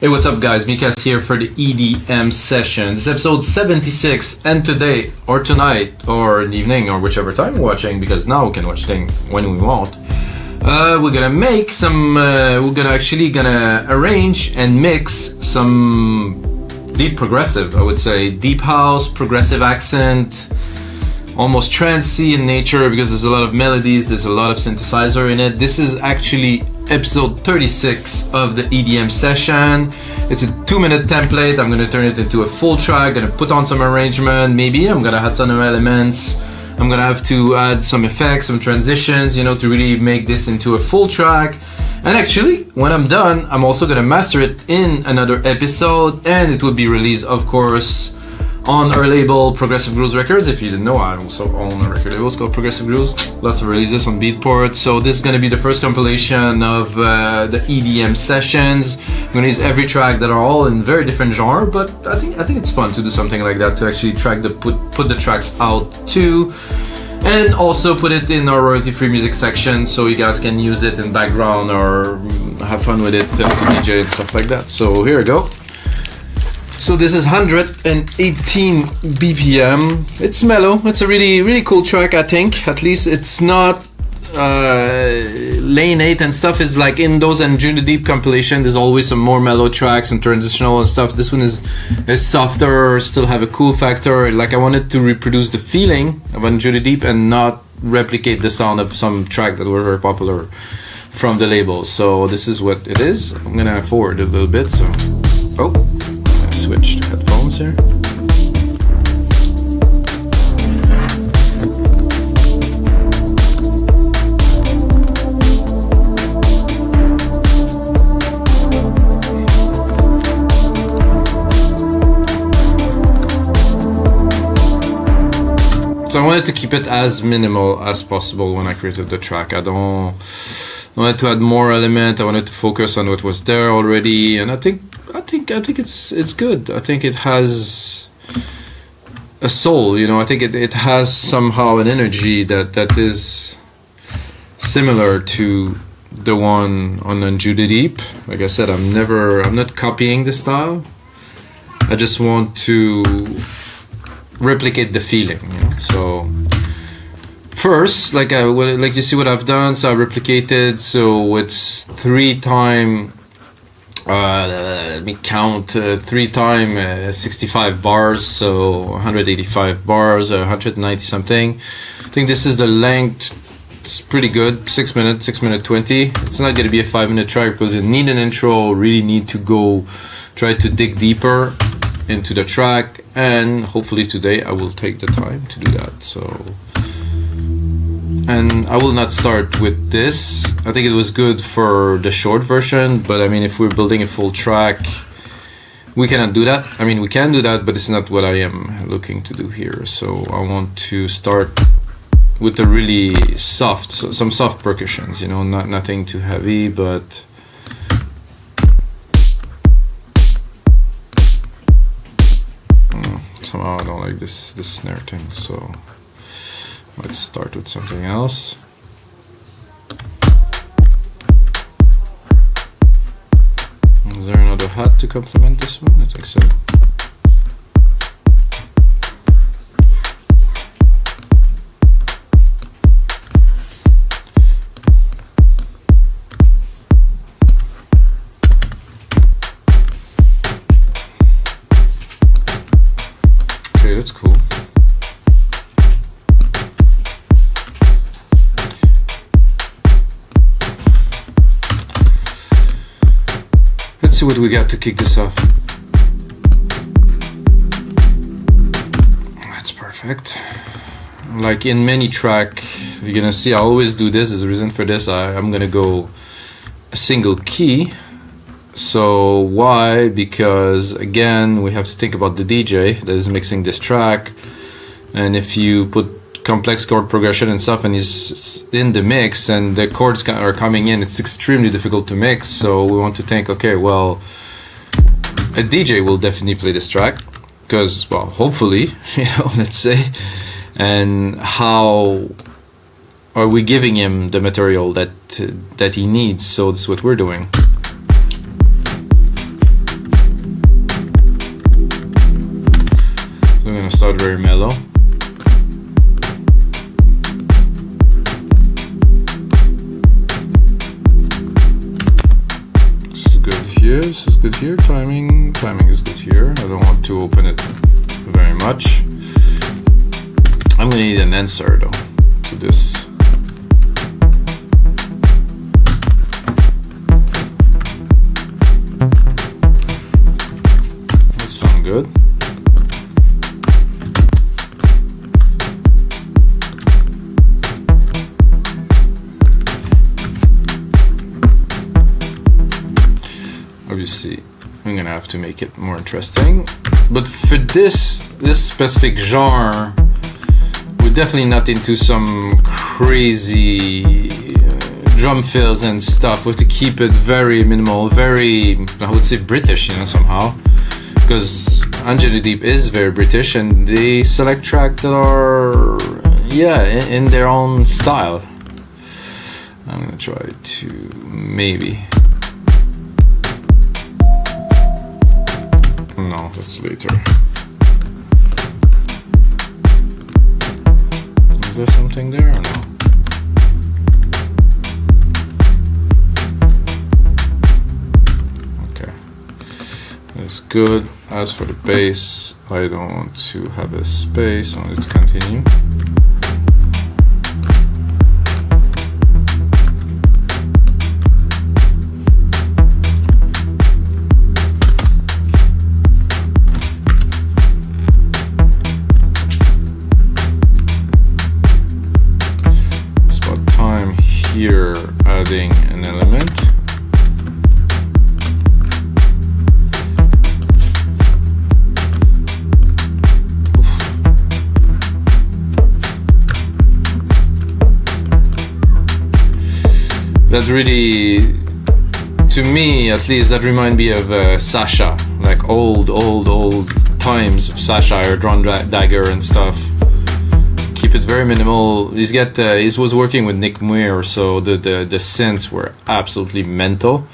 Hey, what's up guys, Mikas here for the EDM session. This is episode 76, and today, or tonight, or in the evening, or whichever time you're watching, because now we can watch things when we want, we're gonna make some, gonna arrange and mix some deep progressive, I would say. Deep house, progressive accent, almost trancey in nature, because there's a lot of melodies, there's a lot of synthesizer in it. This is actually episode 36 of the EDM session. It's a 2-minute template. I'm gonna turn it into a full track, gonna put on some arrangement, maybe I'm gonna add some elements. I'm gonna have to add some effects, some transitions, to really make this into a full track. And actually, when I'm done, I'm also gonna master it in another episode, and it will be released, of course, on our label Progressive Grooves Records. If you didn't know, I also own a record label called Progressive Grooves. Lots of releases on Beatport. So this is going to be the first compilation of the EDM sessions. I'm going to use every track that are all in very different genre, but I think it's fun to do something like that, to actually put the tracks out too, and also put it in our royalty-free music section so you guys can use it in background or have fun with it to DJ and stuff like that. So here we go. So this is 118 BPM. It's mellow. It's a really cool track, I think. At least it's not lane 8 and stuff is like in those Anjunadeep compilation. There's always some more mellow tracks and transitional and stuff. This one is softer, still have a cool factor. Like I wanted to reproduce the feeling of Anjunadeep and not replicate the sound of some track that were very popular from the label. So this is what it is. I'm gonna forward a little bit. So, switch to headphones here. So I wanted to keep it as minimal as possible when I created the track. I wanted to add more element. I wanted to focus on what was there already, and I think it's good. I think it has a soul, I think it has somehow an energy that is similar to the one on Anjunadeep. Like I said, I'm not copying the style. I just want to replicate the feeling, So first, like you see what I've done, so I replicated, so it's 3x let me count, 3x 65 bars, so 185 bars, 190 something. I think this is the length. It's pretty good, 6 minutes, 6:20. It's not going to be a 5-minute track because you need an intro, really need to try to dig deeper into the track, and hopefully today I will take the time to do that. And I will not start with this. I think it was good for the short version, but I mean, if we're building a full track, we cannot do that. I mean, we can do that, but it's not what I am looking to do here. So I want to start with the really soft, some soft percussions, nothing too heavy, but somehow I don't like this snare thing, so let's start with something else. Is there another hat to complement this one? I think so. Okay, that's cool. Let's see what we got to kick this off. That's perfect. Like in many track, you're gonna see I always do this. There's a reason for this. I'm gonna go a single key. So why? Because again, we have to think about the DJ that is mixing this track, and if you put complex chord progression and stuff and he's in the mix and the chords are coming in, it's extremely difficult to mix. So we want to think, okay, well, a DJ will definitely play this track because, well, hopefully, let's say, and how are we giving him the material that he needs? So that's what we're doing. We're gonna start very mellow. This is good here. This is good here. Timing is good here. I don't want to open it very much. I'm gonna need an answer though to this. That sounds good. Obviously, I'm gonna have to make it more interesting. But for this specific genre, we're definitely not into some crazy drum fills and stuff. We have to keep it very minimal, very, I would say, British, you know, somehow. Because Anjunadeep is very British and they select tracks that are, yeah, in their own style. I'm gonna try to maybe. No, that's later. Is there something there or no? Okay. That's good. As for the bass, I don't want to have a space. I want it to continue. Here, adding an element. That really, to me at least, that remind me of Sasha, like old times of Sasha or Drawn Dagger and stuff. Keep it very minimal. He was working with Nick Muir, so the synths were absolutely mental.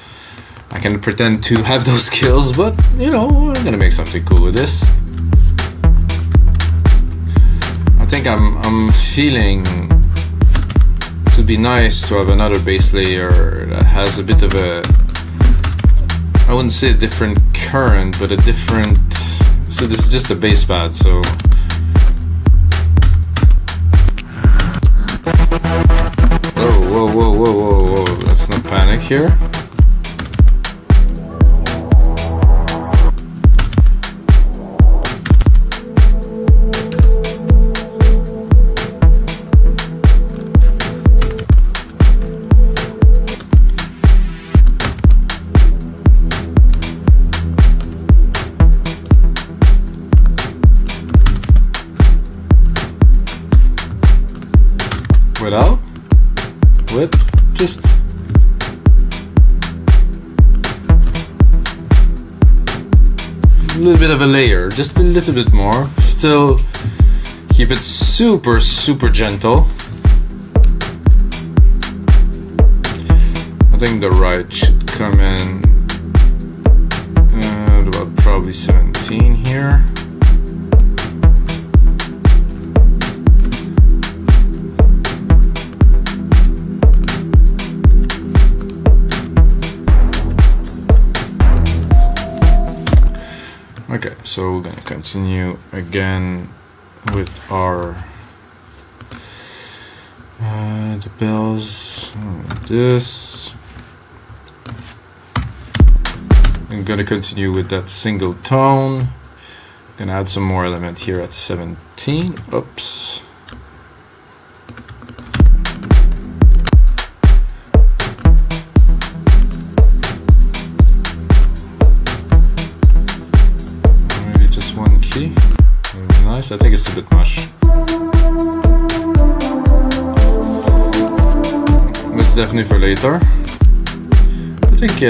I can pretend to have those skills, but you know, I'm gonna make something cool with this. I think I'm feeling to be nice to have another bass layer that has a bit of a, I wouldn't say a different current, but a different. So this is just a bass pad, so. Whoa, let's not panic here. Without? With just a little bit of a layer, just a little bit more. Still keep it super gentle. I think the right should come in at about probably 17 here. Okay, so we're gonna continue again with our the bells. This. I'm gonna continue with that single tone. Gonna add some more element here at 17. Oops. Very nice. I think it's a bit much. It's definitely for later. I think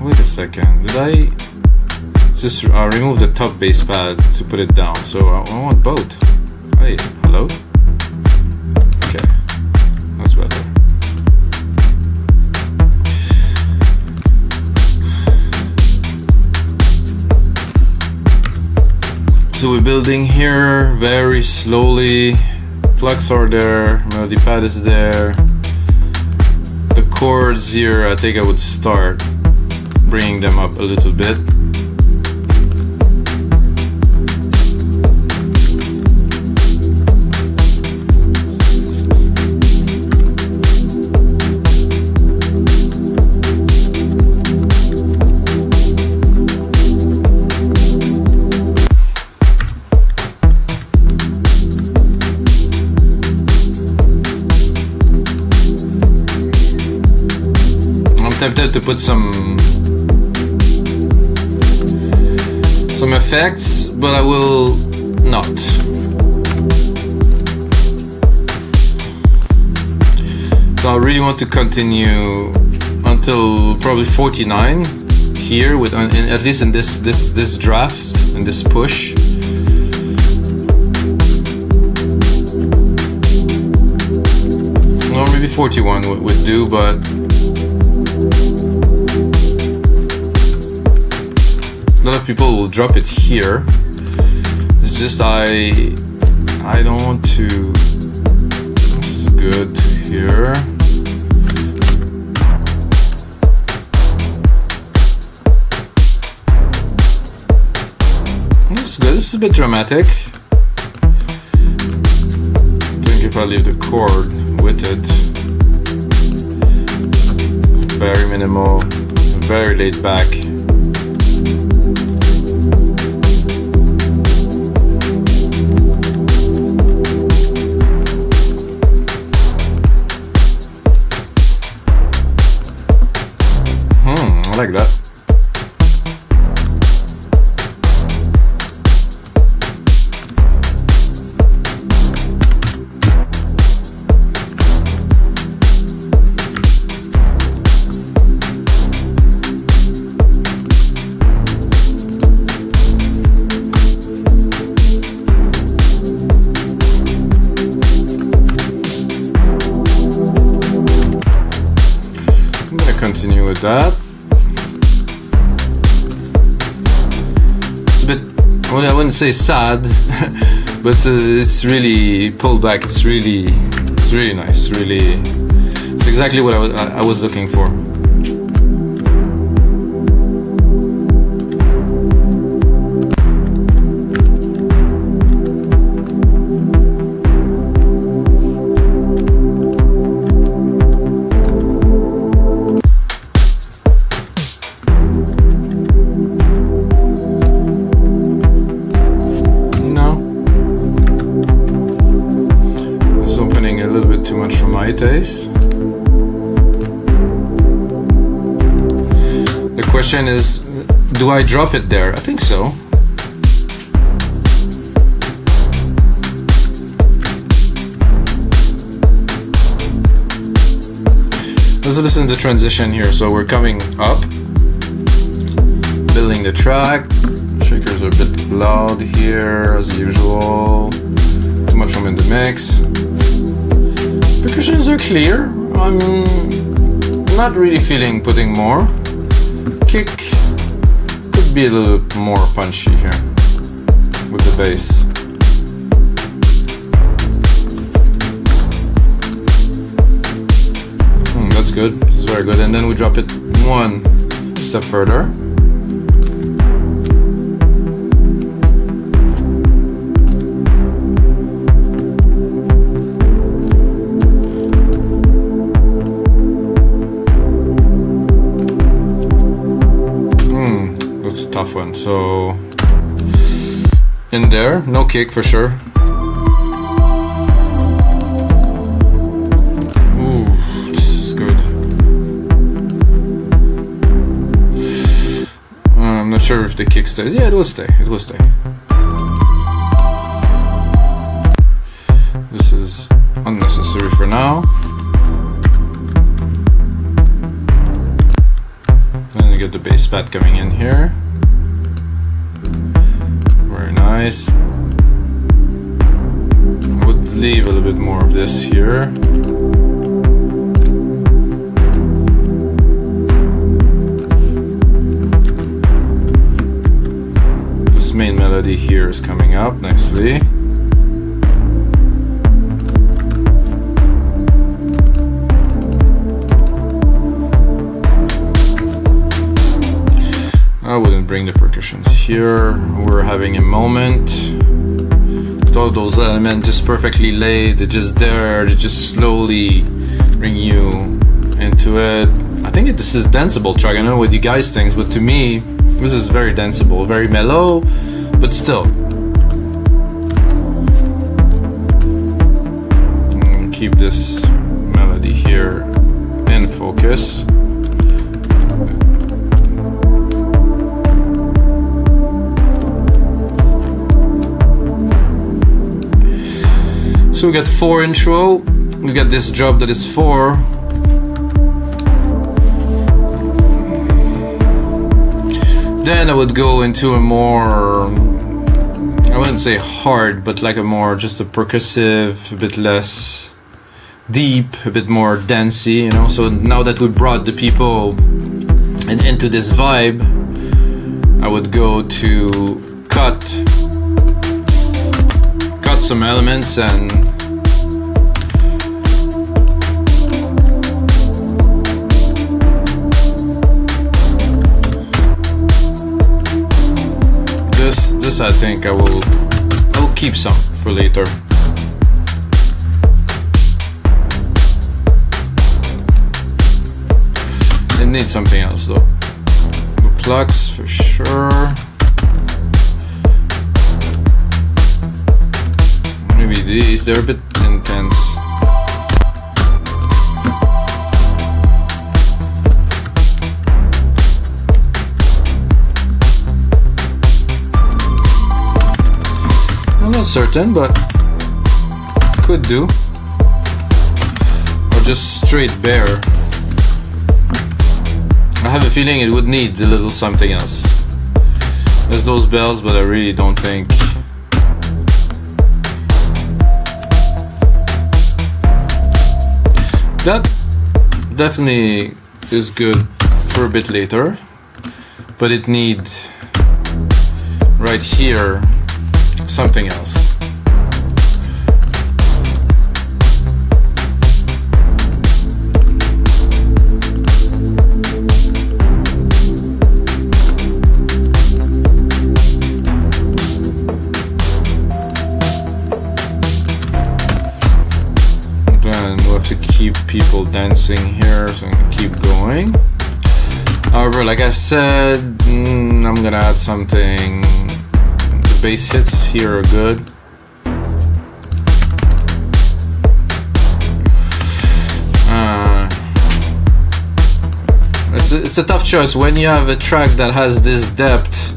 wait a second. Did I just remove the top bass pad to put it down? So I want both. Hey, hello? Okay. That's better. So we're building here very slowly. Plugs are there, melody pad is there. The chords here, I think I would start bringing them up a little bit. Tempted to put some effects, but I will not. So I really want to continue until probably 49 here, with at least in this draft, in this push. Well, maybe 41 would do, but a lot of people will drop it here. It's just I don't want to. It's good to hear. This is good. This is a bit dramatic. I think if I leave the chord with it, very minimal, very laid back. I like that. I'm gonna continue with that. I wouldn't say sad, but it's really pulled back. It's really nice. It's exactly what I was looking for. Taste. The question is, do I drop it there? I think so. Let's listen to the transition here. So we're coming up, building the track. Shakers are a bit loud here as usual. Too much room in the mix. Percussions are clear. I'm not really feeling putting more. Kick could be a little more punchy here with the bass. That's good. This is very good. And then we drop it one step further. Tough one. So in there, no kick for sure. Ooh, this is good. I'm not sure if the kick stays. Yeah, it will stay. It will stay. This is unnecessary for now. Then you get the bass pad coming in here. Very nice. I would leave a little bit more of this here. This main melody melody here is coming up nicely. I wouldn't bring the percussions here. We're having a moment. All those elements just perfectly laid, they're just there, they just slowly bring you into it. I think this is danceable track. I don't know what you guys think, but to me, this is very danceable, very mellow, but still. Keep this melody here in focus. So we got 4 intro, we got this drop that is 4. Then I would go into a more, I wouldn't say hard, but like a more just a percussive, a bit less deep, a bit more dancey, you know. So now that we brought the people into this vibe, I would go to cut some elements and this I think I will keep some for later. It needs something else though. The plucks for sure. Maybe these, they're a bit intense. I'm not certain, but could do. Or just straight bare. I have a feeling it would need a little something else. There's those bells, but I really don't think. That definitely is good for a bit later, but it needs right here something else. To keep people dancing here, so I'm gonna keep going. However, like I said, I'm gonna add something. The bass hits here are good. It's a tough choice. When you have a track that has this depth,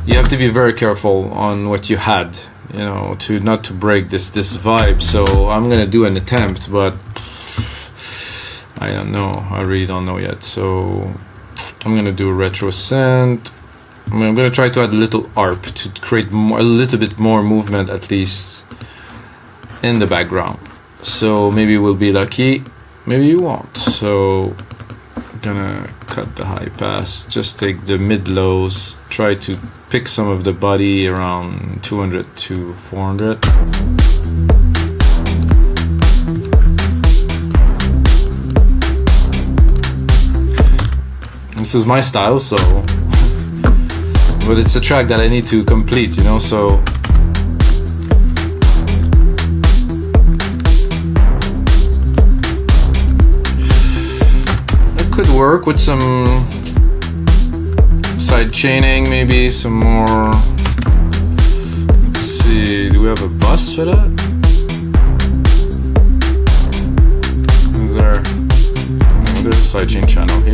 you have to be very careful on what you had, you know, to not to break this vibe. So I'm gonna do an attempt, but I don't know. I really don't know yet. So I'm gonna do a retro synth. I'm gonna try to add a little ARP to create a little bit more movement, at least in the background. So maybe we'll be lucky, maybe you won't. So I'm gonna cut the high pass, just take the mid lows, try to pick some of the body around 200 to 400. This is my style, so, but it's a track that I need to complete, you know, so it could work with some side chaining, maybe some more. Let's see, do we have a bus for that? Is there? Oh, there's a side chain channel here.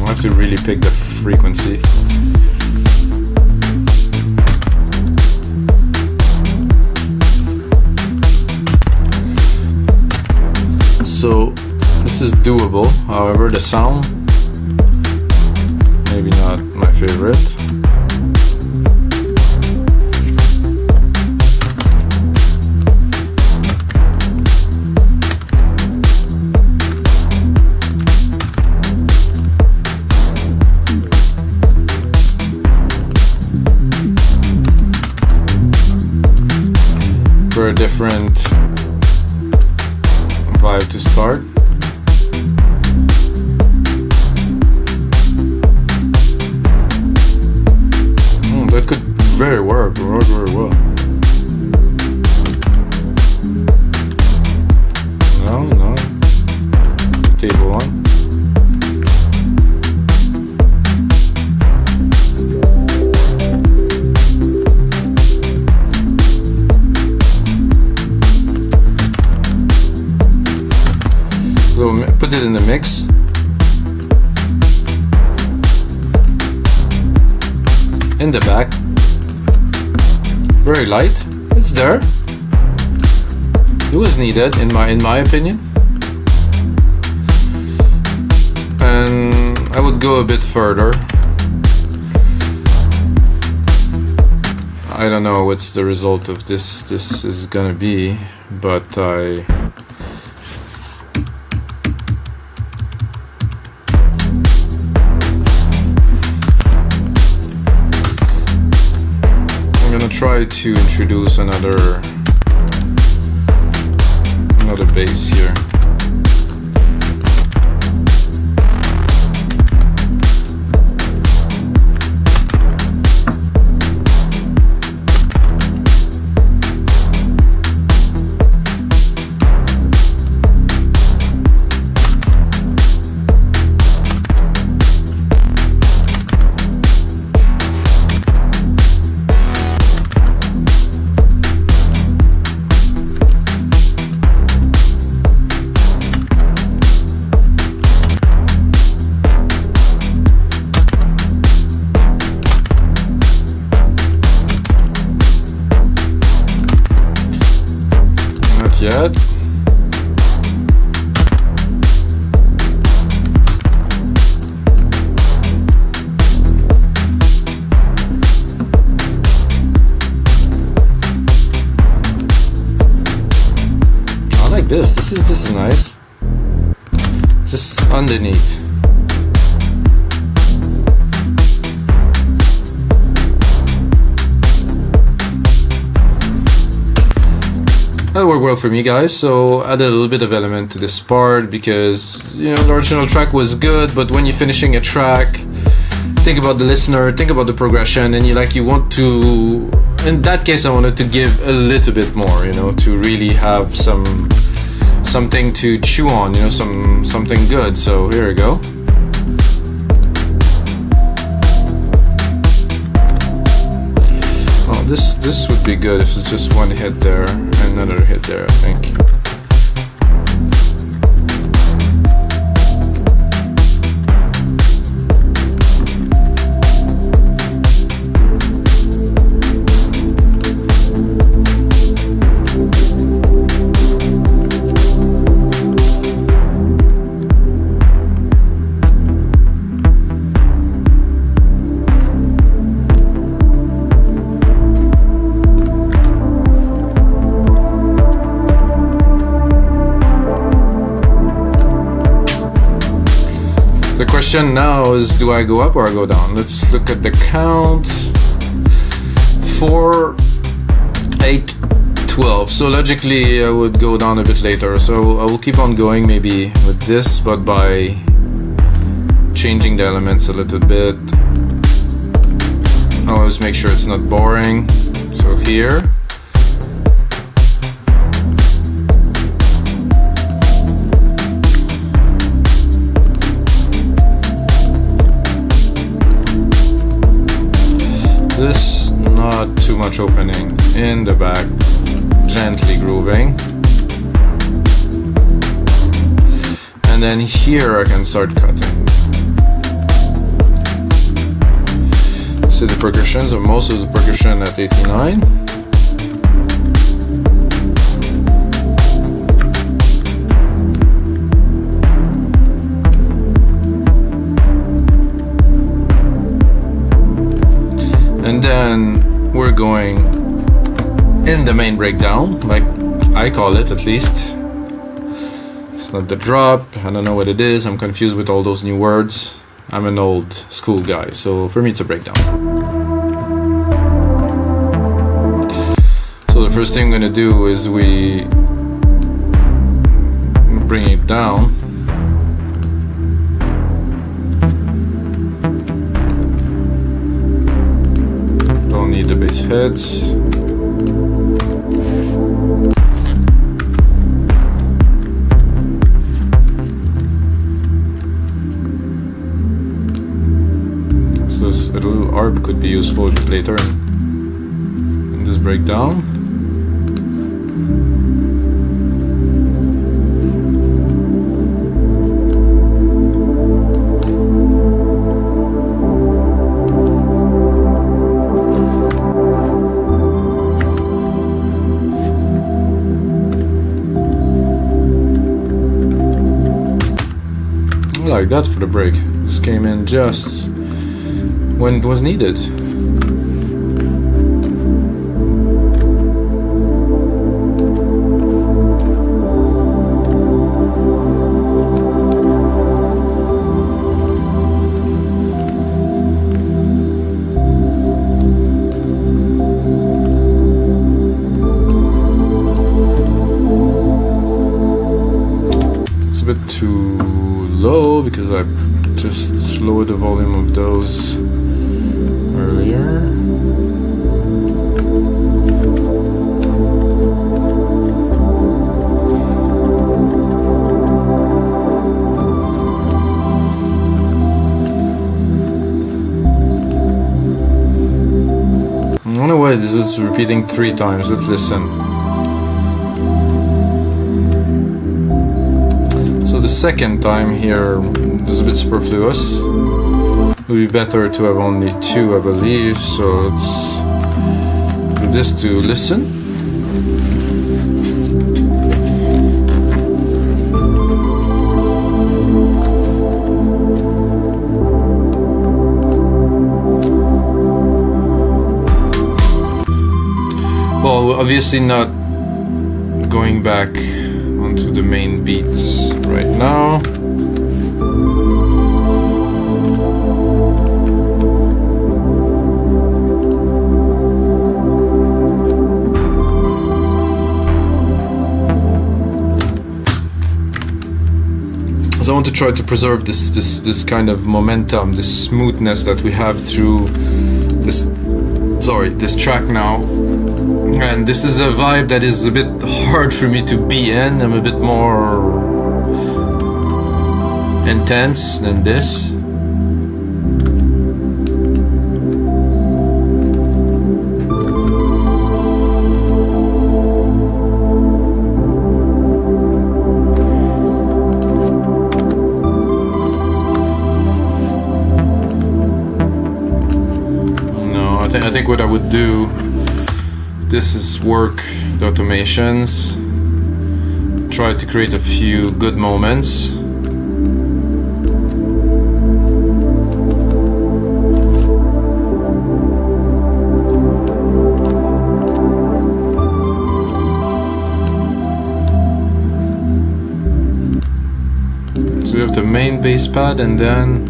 I have to really pick the frequency. So this is doable, however the sound, maybe not my favorite. for a different vibe to start. That could very work very well. No. Table 1. So put it in the mix. In the back. Very light. It's there. It was needed in my opinion. And I would go a bit further. I don't know what's the result of this is gonna be, but I'm gonna try to introduce another bass here. Yet. I like this. This is nice. Just underneath. That worked well for me, guys, so added a little bit of element to this part because, you know, the original track was good, but when you're finishing a track, think about the listener, think about the progression, and you want to, in that case, I wanted to give a little bit more, you know, to really have something to chew on, you know, something good. So here we go. This would be good if it's just one hit there and another hit there, I think. The question now is, do I go up or I go down? Let's look at the count. 4, 8, 12. So logically I would go down a bit later. So I will keep on going maybe with this, but by changing the elements a little bit. I always make sure it's not boring. So here. This, not too much opening in the back, gently grooving. And then here I can start cutting. See the percussion, so most of the percussion at 89. And then we're going in the main breakdown, like I call it at least. It's not the drop, I don't know what it is, I'm confused with all those new words. I'm an old school guy, so for me it's a breakdown. So So the first thing I'm gonna do is we bring it down. Don't need the bass heads. So this a little arp could be useful later in this breakdown. Like that for the break. This came in just when it was needed. It's a bit too low because I just lowered the volume of those earlier. I don't know why this is repeating 3 times. Let's listen. So the second time here is a bit superfluous. It would be better to have only 2, I believe. So let's do this to listen. Well, obviously not going back onto the main beats right now. So I want to try to preserve this kind of momentum, this smoothness that we have through this track now. And this is a vibe that is a bit hard for me to be in. I'm a bit more intense than this. No, I think what I would do, this is work the automations, try to create a few good moments. So we have the main bass pad and then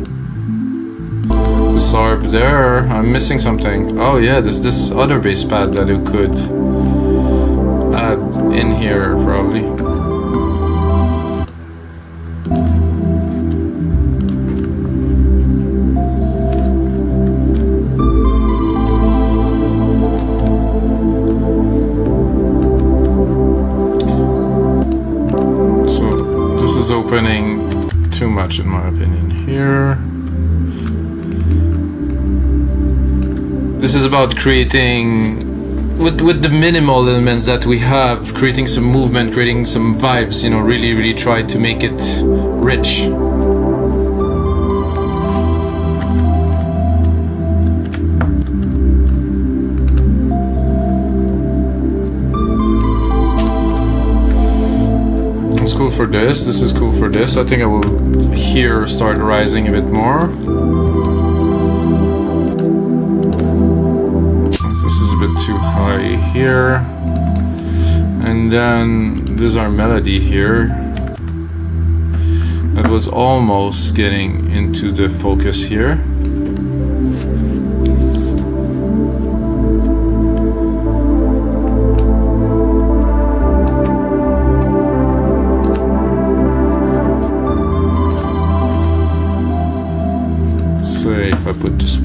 this arp there. I'm missing something. Oh yeah, there's this other bass pad that you could add in here probably. So this is opening too much in my opinion here. This is about creating, with the minimal elements that we have, creating some movement, creating some vibes, you know, really try to make it rich. It's cool for this is cool for this. I think I will here start rising a bit more. Too high here, and then there's our melody here that was almost getting into the focus here.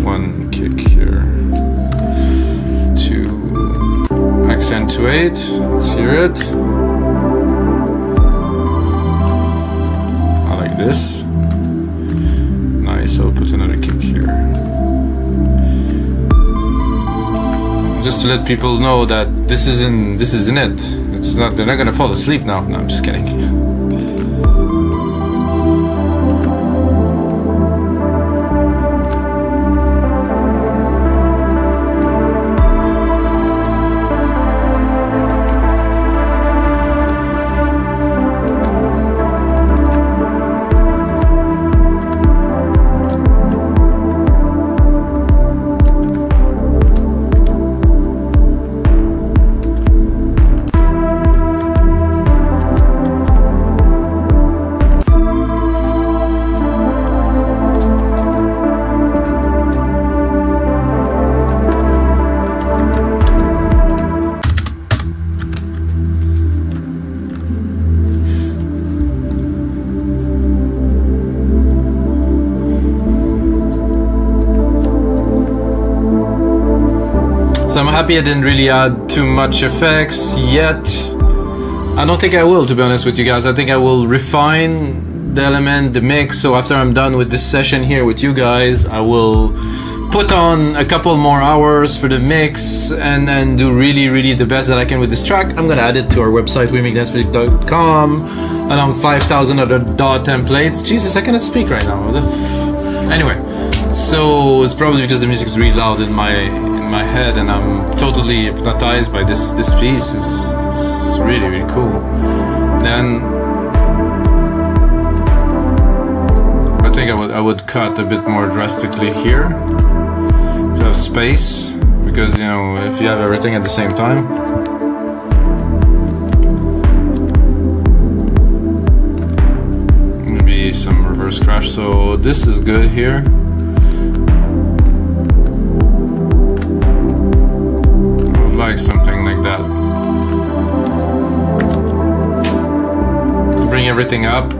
one kick here to accentuate. Let's hear it. I like this. Nice, I'll put another kick here. Just to let people know that this isn't it. It's not, they're not gonna fall asleep now. No, I'm just kidding. So I'm happy I didn't really add too much effects yet. I don't think I will, to be honest with you guys. I think I will refine the element, the mix. So after I'm done with this session here with you guys, I will put on a couple more hours for the mix and do really the best that I can with this track. I'm gonna add it to our website, wemakedancemusic.com, along 5,000 other DAW templates. Jesus, I cannot speak right now. Anyway, so it's probably because the music is really loud in my head and I'm totally hypnotized by this piece. It's really cool. Then I think I would cut a bit more drastically here to have space, because, you know, if you have everything at the same time, maybe some reverse crash. So this is good here. Like something like that. Bring everything up.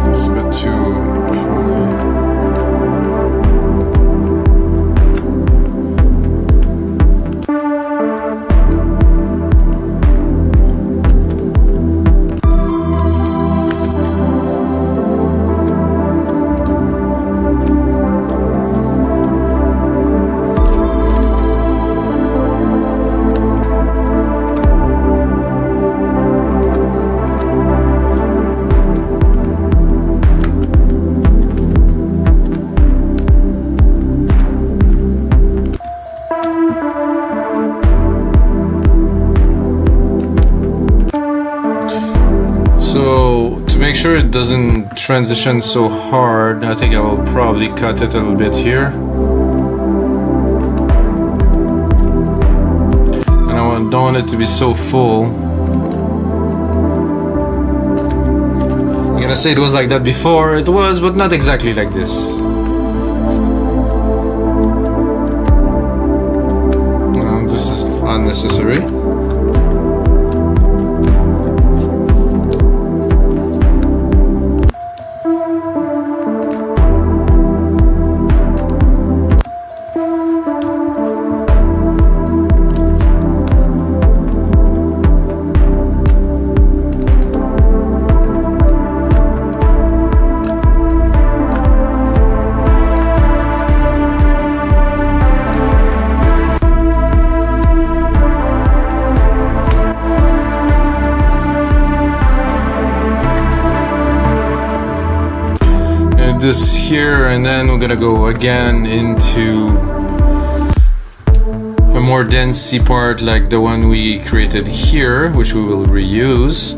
It's a bit too. So to make sure it doesn't transition so hard, I think I will probably cut it a little bit here. And I don't want it to be so full. I'm gonna say it was like that before. It was, but not exactly like this. This is unnecessary. This here, and then we're gonna go again into a more dancey part like the one we created here, which we will reuse.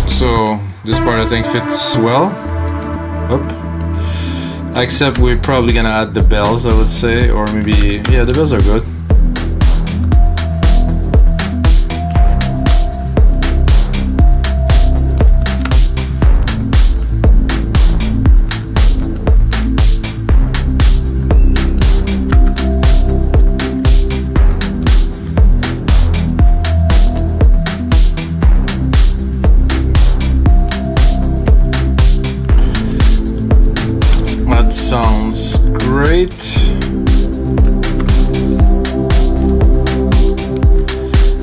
So this part I think fits well. Except we're probably gonna add the bells, I would say, or maybe, yeah, the bells are good. That sounds great.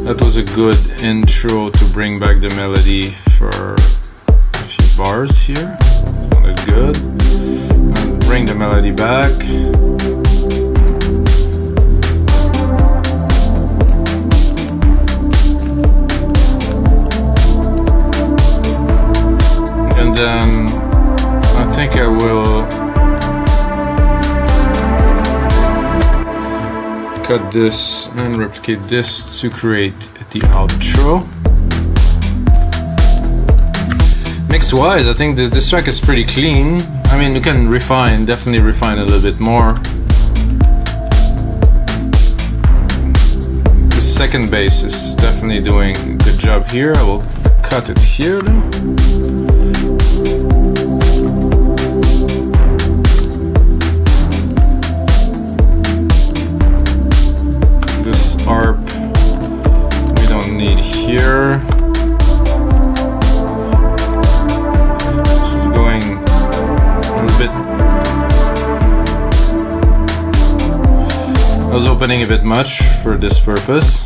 That was a good intro to bring back the melody for a few bars here. Sounded good. And bring the melody back. And then I think I will cut this and replicate this to create the outro. Mix wise, I think this track is pretty clean. I mean, we can definitely refine a little bit more. The second bass is definitely doing a good job here. I will cut it here though. Arp we don't need here. Just going a little bit. I was opening a bit much for this purpose.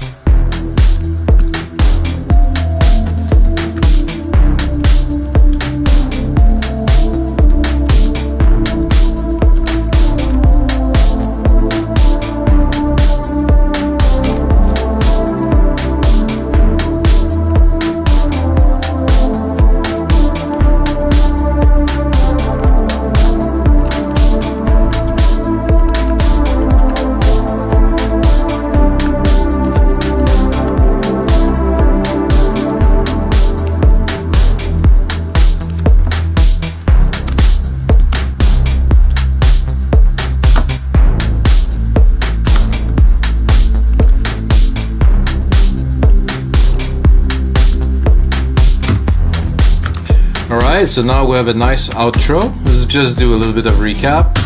Alright, so now we have a nice outro. Let's just do a little bit of recap.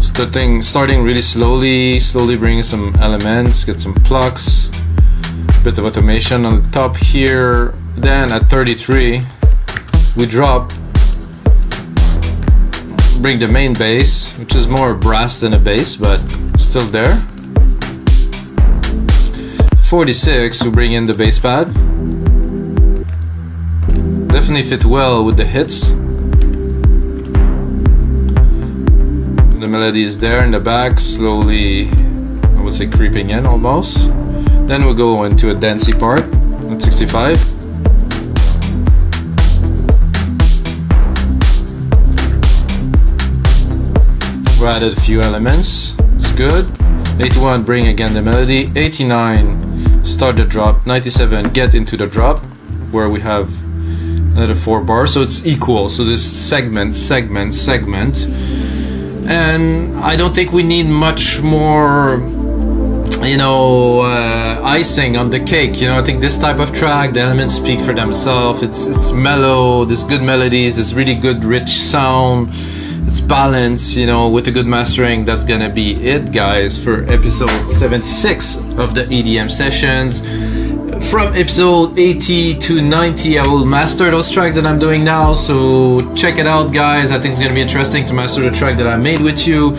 Starting really slowly bringing some elements, get some plucks, bit of automation on the top here. Then at 33, we drop, bring the main bass, which is more brass than a bass, but still there. 46, we bring in the bass pad. Definitely fit well with the hits. The melody is there in the back, slowly, I would say creeping in almost. Then we'll go into a dancey part at 65. We added a few elements, it's good. 81, bring again the melody. 89, start the drop. 97, get into the drop, where we have another 4 bars, so it's equal. So this segment, and I don't think we need much more, icing on the cake. I think this type of track, the elements speak for themselves. It's mellow, there's good melodies, there's really good rich sound, it's balanced, with a good mastering. That's gonna be it, guys, for episode 76 of the EDM sessions. From episode 80 to 90, I will master those tracks that I'm doing now, so check it out, guys. I think it's gonna be interesting to master the track that I made with you.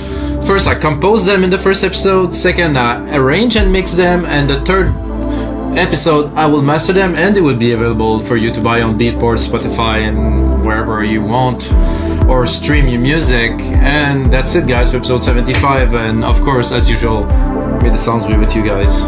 First, I composed them in the first episode. Second, I arrange and mix them, and the third episode, I will master them, and it will be available for you to buy on Beatport, Spotify, and wherever you want, or stream your music. And that's it, guys, for episode 75. And of course, as usual, may the sounds be with you guys.